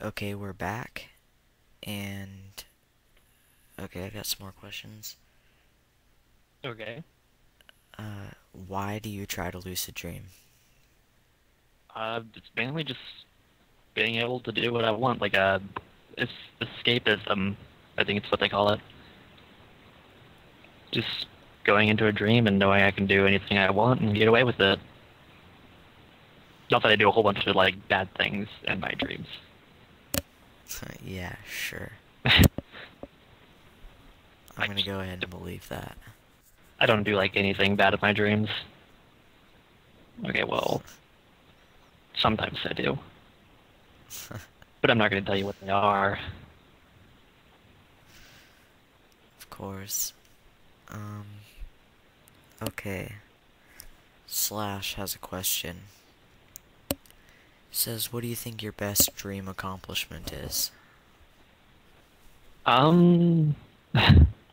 Okay, we're back, and okay, I got some more questions. Okay. Why do you try to lucid dream? It's mainly just being able to do what I want, like it's escapism. I think it's what they call it. Just going into a dream and knowing I can do anything I want and get away with it. Not that I do a whole bunch of like bad things in my dreams. Yeah, sure. I'm I gonna go ahead and believe that. I don't do like anything bad in my dreams. Okay, well, sometimes I do, but I'm not going to tell you what they are. Of course. Um, okay. Slash has a question. Says, what do you think your best dream accomplishment is? Um,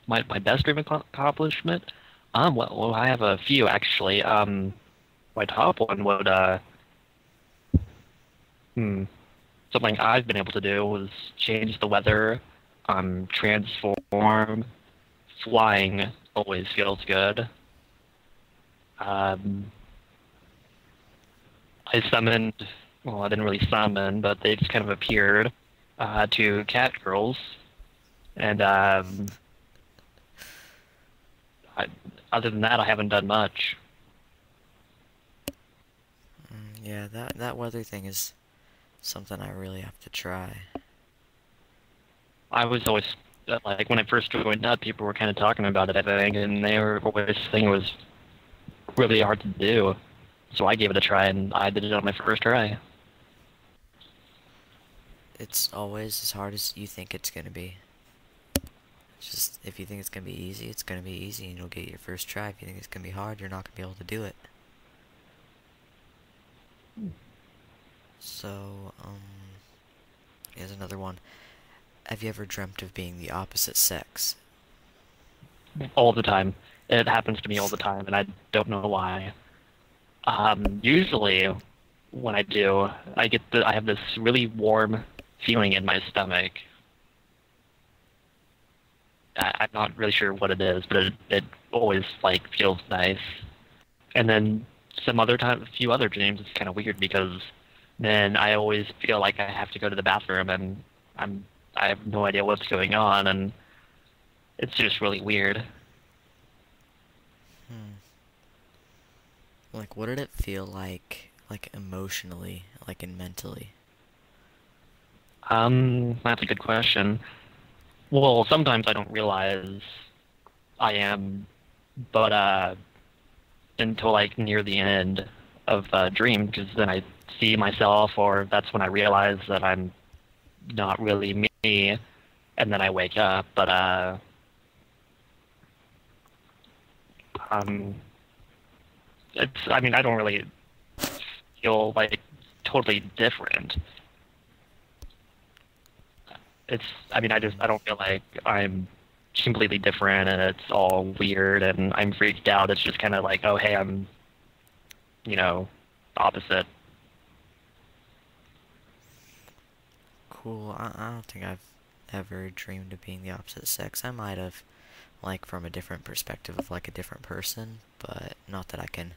my best dream accomplishment. Well, I have a few actually. My top one would hmm, something I've been able to do was change the weather, transform. Flying always feels good. Um, I summoned, well, I didn't really summon, but they just kind of appeared to cat girls, and I, other than that, I haven't done much. Yeah, that weather thing is something I really have to try. I was always like when I first joined up, people were kind of talking about it, I think, and they were always saying it was really hard to do. So I gave it a try, and I did it on my first try. It's always as hard as you think it's gonna be. Just, if you think it's gonna be easy, it's gonna be easy and you'll get your first try. If you think it's gonna be hard, you're not gonna be able to do it. So, here's another one. Have you ever dreamt of being the opposite sex? All the time. It happens to me all the time, and I don't know why. Usually, when I do, I have this really warm feeling in my stomach. I'm not really sure what it is, but it always like feels nice. And then some other time, a few other dreams, it's kind of weird because then I always feel like I have to go to the bathroom and I'm I have no idea what's going on, and it's just really weird. Hmm. Like, what did it feel like emotionally, like, and mentally? That's a good question. Well, sometimes I don't realize I am, but until like near the end of dream, because then I see myself, or that's when I realize that I'm not really me, and then I wake up. But um, I mean, I don't really feel like totally different. It's, I mean, I don't feel like I'm completely different and it's all weird and I'm freaked out. It's just kind of like, oh, hey, I'm, you know, opposite. Cool. I don't think I've ever dreamed of being the opposite sex. I might have, like, from a different perspective of, like, a different person, but not that I can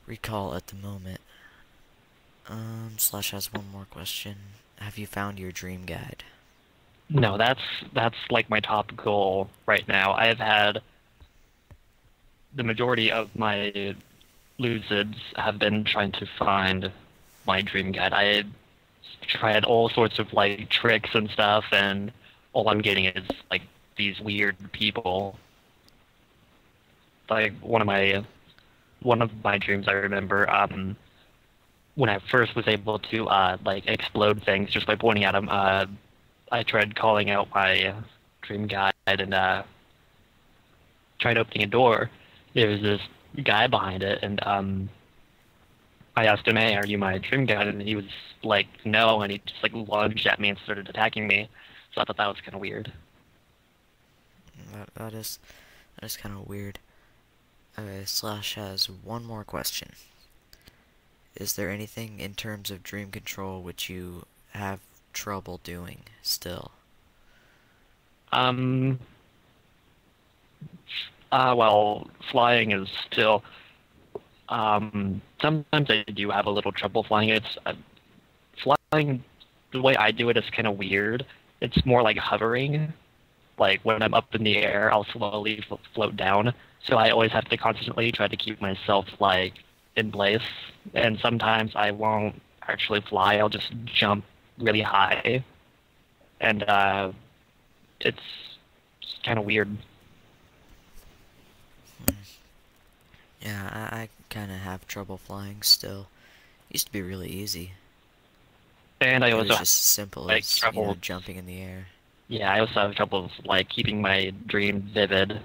recall at the moment. Slash has one more question. Have you found your dream guide? No, that's like my top goal right now. I have had the majority of my lucids have been trying to find my dream guide. I tried all sorts of like tricks and stuff, and all I'm getting is like these weird people. Like one of my dreams I remember when I first was able to like explode things just by pointing at them. I tried calling out my dream guide and tried opening a door. There was this guy behind it, and I asked him, "Hey, are you my dream guide?" And he was like, "No," and he just like lunged at me and started attacking me. So I thought that was kind of weird. That is kind of weird. Okay, Slash has one more question. Is there anything in terms of dream control which you have trouble doing still? Um, well, flying is still, sometimes I do have a little trouble flying. Flying, the way I do it is kind of weird. It's more like hovering. Like when I'm up in the air, I'll slowly float down. So I always have to constantly try to keep myself like in place. And sometimes I won't actually fly. I'll just jump really high, and it's kind of weird. Hmm. Yeah, I kind of have trouble flying still. Used to be really easy. And I It also was have just as simple like as, trouble. jumping in the air. Yeah, I also have trouble like keeping my dream vivid,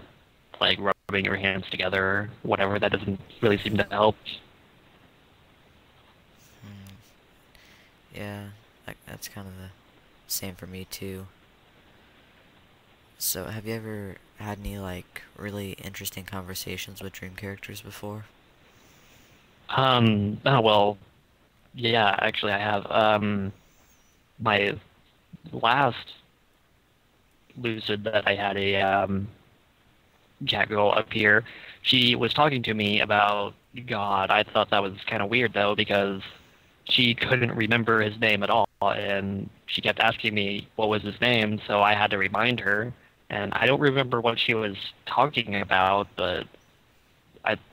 like rubbing your hands together, whatever. That doesn't really seem to help. Hmm. Yeah, that's kind of the same for me too. So, have you ever had any, like, really interesting conversations with dream characters before? Oh well, yeah, actually I have. My last lucid that I had a cat girl up here. She was talking to me about God. I thought that was kind of weird though because she couldn't remember his name at all, and she kept asking me what was his name, so I had to remind her. And I don't remember what she was talking about, but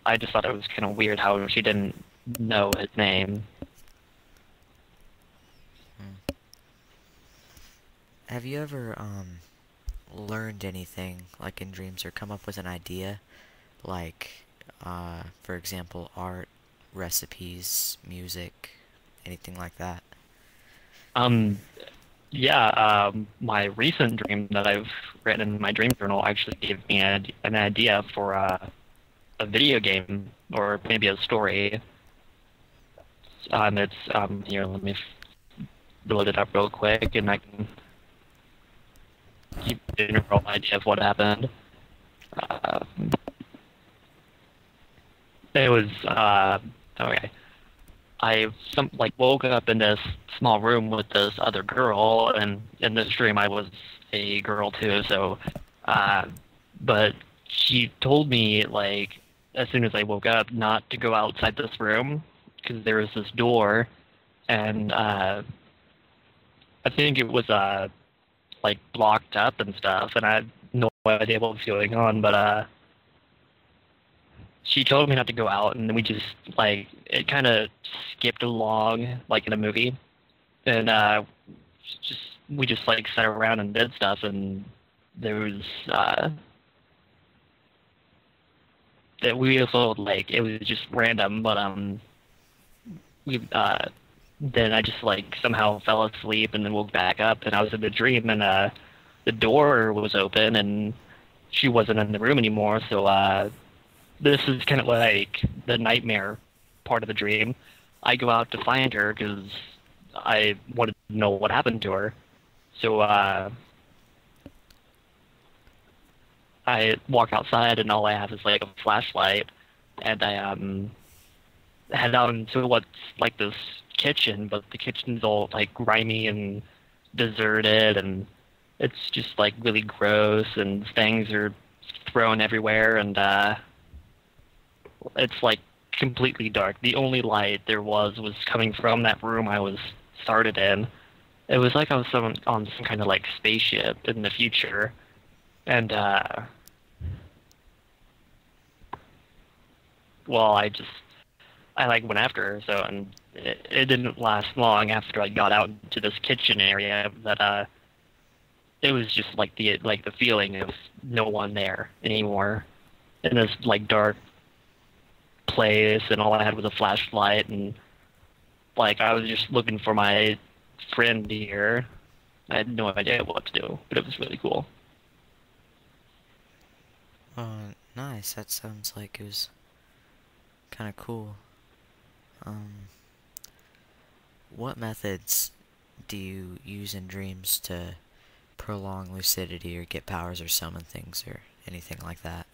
I just thought it was kind of weird how she didn't know his name. Hmm. Have you ever, learned anything, like in dreams, or come up with an idea? Like, for example, art, recipes, music, anything like that? Um, yeah, my recent dream that I've written in my dream journal actually gave me an idea for a video game or maybe a story. It's here. Let me load it up real quick, and I can keep a general idea of what happened. Uh, it was okay. I like woke up in this small room with this other girl, and in this dream I was a girl too. So, uh, but she told me like as soon as I woke up not to go outside this room because there was this door, and I think it was like blocked up and stuff, and I had no idea what was going on. But she told me not to go out, and we just like it kind of skipped along like in a movie, and just we just like sat around and did stuff, and there was that we also like it was just random, but we then I just like somehow fell asleep and then woke back up, and I was in the dream, and the door was open, and she wasn't in the room anymore, so this is kind of like the nightmare part of the dream. I go out to find her because I wanted to know what happened to her. So I walk outside and all I have is like a flashlight, and I head out into what's like this kitchen, but the kitchen's all like grimy and deserted, and it's just like really gross, and things are thrown everywhere, and it's like completely dark. The only light there was coming from that room I was started in. It was like I was on some kind of like spaceship in the future, and well, I like went after her, so and it didn't last long after I got out into this kitchen area that it was just like the feeling of no one there anymore in this like dark place, and all I had was a flashlight, and like I was just looking for my friend here. I had no idea what to do, but it was really cool. Nice. That sounds like it was kind of cool. Um, what methods do you use in dreams to prolong lucidity or get powers or summon things or anything like that?